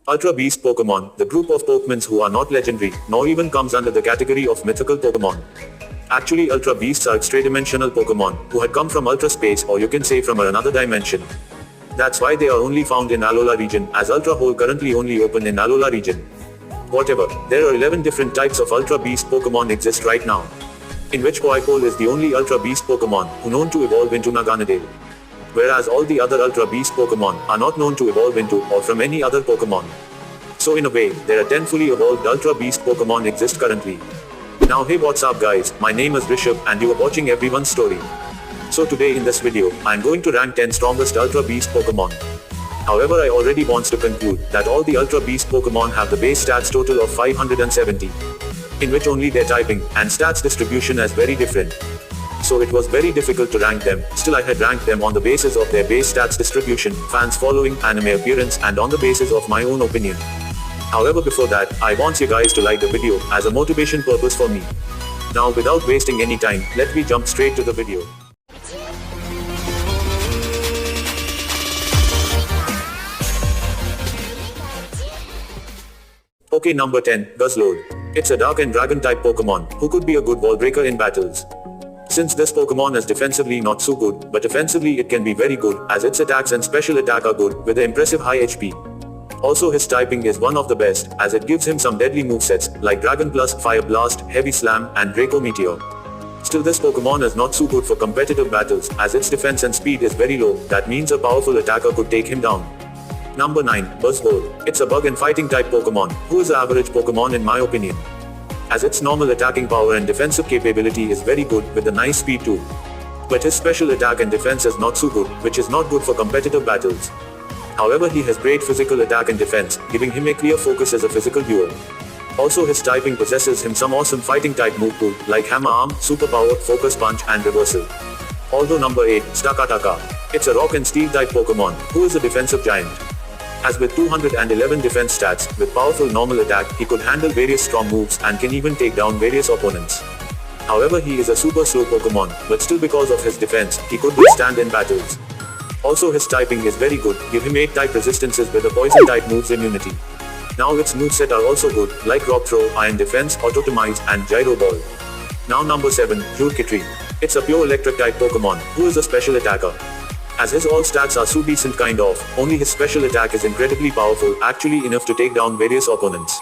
Ultra Beast Pokemon, the group of Pokemons who are not legendary, nor even comes under the category of mythical Pokemon. Actually, Ultra Beasts are extra-dimensional Pokemon, who had come from Ultra Space, or you can say from another dimension. That's why they are only found in Alola region, as Ultra Hole currently only open in Alola region. Whatever, there are 11 different types of Ultra Beast Pokemon exist right now. In which Poipole is the only Ultra Beast Pokemon, who known to evolve into Naganadel. Whereas all the other Ultra Beast Pokemon are not known to evolve into, or from any other Pokemon. So in a way, there are 10 fully evolved Ultra Beast Pokemon exist currently. Now hey, what's up guys, my name is Rishabh and you are watching Everyone's Story. So today in this video, I am going to rank 10 strongest Ultra Beast Pokemon. However, I already wants to conclude that all the Ultra Beast Pokemon have the base stats total of 570. In which only their typing and stats distribution is very different. So it was very difficult to rank them, still I had ranked them on the basis of their base stats distribution, fans following, anime appearance and on the basis of my own opinion. However, before that, I want you guys to like the video as a motivation purpose for me. Now without wasting any time, let me jump straight to the video. Okay, number 10, Guzzlord. It's a dark and dragon type Pokemon, who could be a good wall breaker in battles. Since this Pokemon is defensively not so good, but offensively it can be very good, as its attacks and special attack are good, with an impressive high HP. Also his typing is one of the best, as it gives him some deadly movesets, like Dragon Plus, Fire Blast, Heavy Slam, and Draco Meteor. Still this Pokemon is not so good for competitive battles, as its defense and speed is very low, that means a powerful attacker could take him down. Number 9, Buzzwole. It's a bug and fighting type Pokemon, who is an average Pokemon in my opinion. As its normal attacking power and defensive capability is very good, with a nice speed too. But his special attack and defense is not so good, which is not good for competitive battles. However, he has great physical attack and defense, giving him a clear focus as a physical duel. Also his typing possesses him some awesome fighting type move pool, like Hammer Arm, Super Power, Focus Punch and Reversal. Although number 8, Stakataka. It's a rock and steel type Pokemon, who is a defensive giant. As with 211 defense stats, with powerful normal attack, he could handle various strong moves and can even take down various opponents. However, he is a super slow Pokemon, but still because of his defense, he could withstand in battles. Also his typing is very good, give him 8 type resistances with a poison type moves immunity. Now its moveset are also good, like Rock Throw, Iron Defense, Autotomize, and Gyro Ball. Now number 7, Jurkitri. It's a pure electric type Pokemon, who is a special attacker. As his all stats are so decent kind of, only his special attack is incredibly powerful, actually enough to take down various opponents.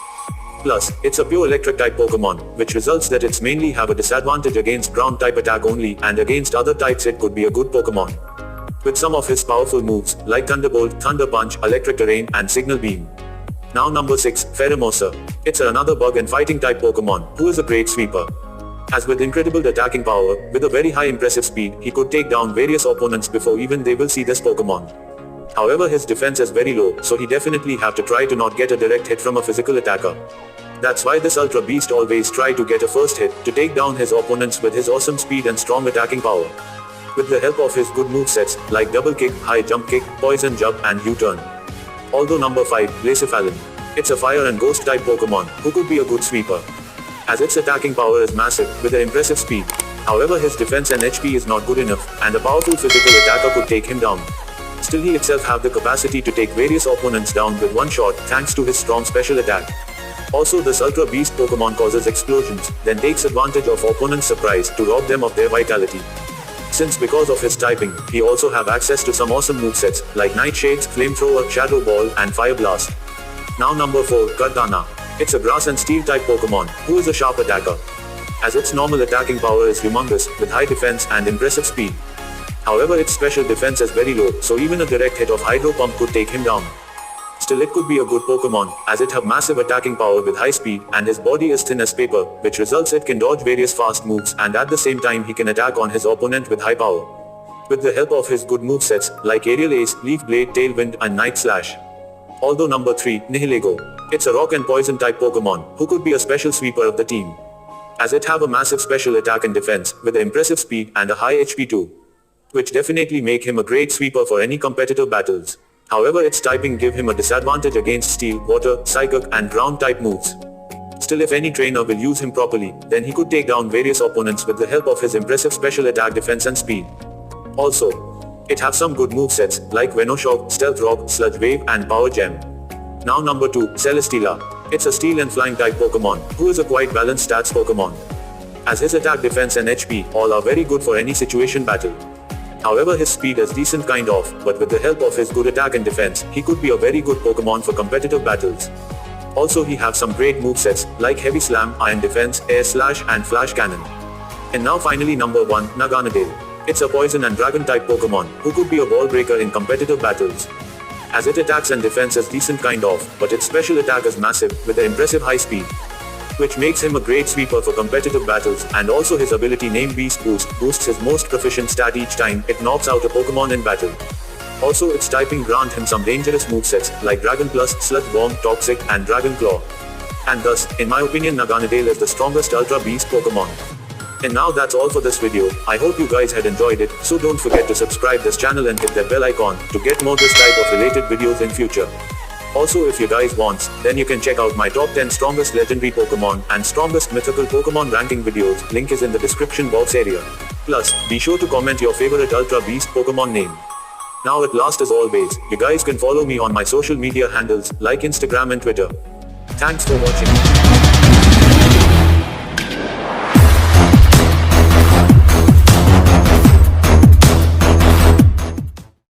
Plus, it's a pure electric type Pokemon, which results that it's mainly have a disadvantage against ground type attack only, and against other types it could be a good Pokemon. With some of his powerful moves, like Thunderbolt, Thunder Punch, Electric Terrain, and Signal Beam. Now number 6, Pheromosa. It's another bug and fighting type Pokemon, who is a great sweeper. As with incredible attacking power, with a very high impressive speed, he could take down various opponents before even they will see this Pokemon. However, his defense is very low, so he definitely have to try to not get a direct hit from a physical attacker. That's why this Ultra Beast always try to get a first hit, to take down his opponents with his awesome speed and strong attacking power. With the help of his good movesets, like Double Kick, High Jump Kick, Poison Jump and U-Turn. Although number 5, Blacephalon. It's a fire and ghost type Pokemon, who could be a good sweeper. As its attacking power is massive, with an impressive speed. However, his defense and HP is not good enough, and a powerful physical attacker could take him down. Still he itself have the capacity to take various opponents down with one shot, thanks to his strong special attack. Also this Ultra Beast Pokemon causes explosions, then takes advantage of opponents' surprise to rob them of their vitality. Since because of his typing, he also have access to some awesome movesets, like Nightshades, Flamethrower, Shadow Ball, and Fire Blast. Now number 4, Kartana. It's a grass and steel type Pokemon, who is a sharp attacker. As its normal attacking power is humongous, with high defense and impressive speed. However, its special defense is very low, so even a direct hit of Hydro Pump could take him down. Still it could be a good Pokemon, as it have massive attacking power with high speed, and his body is thin as paper, which results it can dodge various fast moves, and at the same time he can attack on his opponent with high power. With the help of his good movesets, like Aerial Ace, Leaf Blade, Tailwind, and Night Slash. Although number 3, Nihilego. It's a rock and poison type Pokemon, who could be a special sweeper of the team. As it have a massive special attack and defense, with impressive speed and a high HP too. Which definitely make him a great sweeper for any competitive battles. However, its typing give him a disadvantage against steel, water, psychic, and ground type moves. Still if any trainer will use him properly, then he could take down various opponents with the help of his impressive special attack, defense and speed. Also, it have some good movesets, like Venoshock, Stealth Rock, Sludge Wave, and Power Gem. Now number 2, Celesteela. It's a steel and flying type Pokemon, who is a quite balanced stats Pokemon. As his attack, defense and HP, all are very good for any situation battle. However, his speed is decent kind of, but with the help of his good attack and defense, he could be a very good Pokemon for competitive battles. Also he have some great movesets, like Heavy Slam, Iron Defense, Air Slash and Flash Cannon. And now finally number 1, Naganadel. It's a poison and dragon type Pokemon, who could be a wall breaker in competitive battles. As it attacks and defense is decent kind of, but its special attack is massive, with an impressive high speed, which makes him a great sweeper for competitive battles, and also his ability named Beast Boost boosts his most proficient stat each time it knocks out a Pokemon in battle. Also its typing grant him some dangerous movesets, like Dragon Plus, Sludge Bomb, Toxic, and Dragon Claw. And thus, in my opinion, Naganadel is the strongest Ultra Beast Pokemon. And now that's all for this video. I hope you guys had enjoyed it, so don't forget to subscribe this channel and hit that bell icon, to get more this type of related videos in future. Also if you guys want, then you can check out my top 10 strongest legendary Pokemon and strongest mythical Pokemon ranking videos, link is in the description box area. Plus, be sure to comment your favorite Ultra Beast Pokemon name. Now at last as always, you guys can follow me on my social media handles, like Instagram and Twitter. Thanks for watching.